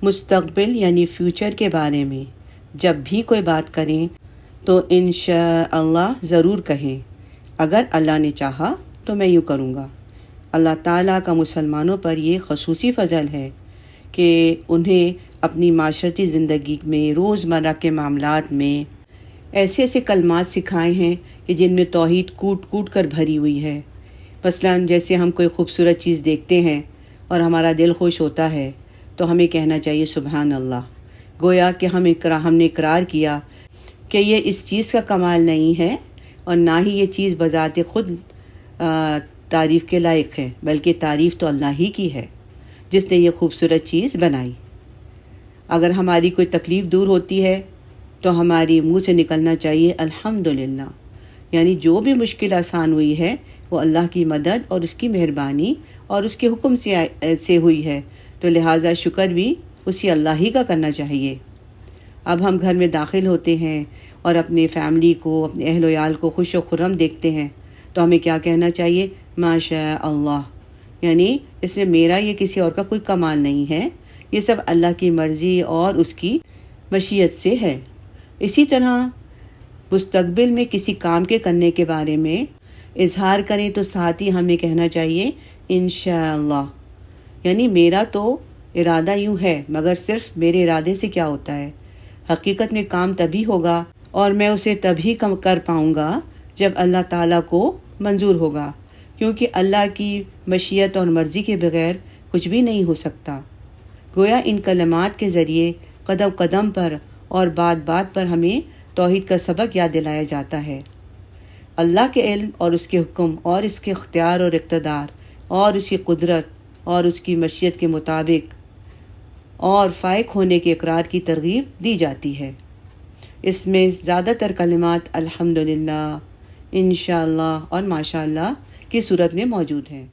مستقبل یعنی فیوچر کے بارے میں جب بھی کوئی بات کریں تو انشاءاللہ ضرور کہیں، اگر اللہ نے چاہا تو میں یوں کروں گا۔ اللہ تعالیٰ کا مسلمانوں پر یہ خصوصی فضل ہے کہ انہیں اپنی معاشرتی زندگی میں، روزمرہ کے معاملات میں ایسے ایسے کلمات سکھائے ہیں کہ جن میں توحید کوٹ کوٹ کر بھری ہوئی ہے۔ مثلاً جیسے ہم کوئی خوبصورت چیز دیکھتے ہیں اور ہمارا دل خوش ہوتا ہے تو ہمیں کہنا چاہیے سبحان اللہ، گویا کہ ہم نے اقرار کیا کہ یہ اس چیز کا کمال نہیں ہے اور نہ ہی یہ چیز بذات خود تعریف کے لائق ہے، بلکہ تعریف تو اللہ ہی کی ہے جس نے یہ خوبصورت چیز بنائی۔ اگر ہماری کوئی تکلیف دور ہوتی ہے تو ہماری منہ سے نکلنا چاہیے الحمدللہ، یعنی جو بھی مشکل آسان ہوئی ہے وہ اللہ کی مدد اور اس کی مہربانی اور اس کے حکم سے ہوئی ہے، تو لہٰذا شکر بھی اسی اللہ ہی کا کرنا چاہیے۔ اب ہم گھر میں داخل ہوتے ہیں اور اپنے فیملی کو، اپنے اہل و عیال کو خوش و خرم دیکھتے ہیں تو ہمیں کیا کہنا چاہیے؟ ماشاء اللہ، یعنی اس میں میرا یہ کسی اور کا کوئی کمال نہیں ہے، یہ سب اللہ کی مرضی اور اس کی مشیت سے ہے۔ اسی طرح مستقبل میں کسی کام کے کرنے کے بارے میں اظہار کریں تو ساتھ ہی ہمیں کہنا چاہیے انشاءاللہ، یعنی میرا تو ارادہ یوں ہے مگر صرف میرے ارادے سے کیا ہوتا ہے، حقیقت میں کام تبھی ہوگا اور میں اسے تبھی کر پاؤں گا جب اللہ تعالیٰ کو منظور ہوگا، کیونکہ اللہ کی مشیت اور مرضی کے بغیر کچھ بھی نہیں ہو سکتا۔ گویا ان کلمات کے ذریعے قدم قدم پر اور بات بات پر ہمیں توحید کا سبق یاد دلایا جاتا ہے۔ اللہ کے علم اور اس کے حکم اور اس کے اختیار اور اقتدار اور اس کی قدرت اور اس کی مشیت کے مطابق اور فائق ہونے کے اقرار کی ترغیب دی جاتی ہے۔ اس میں زیادہ تر کلمات الحمدللہ، انشاءاللہ اور ماشاءاللہ کی صورت میں موجود ہیں۔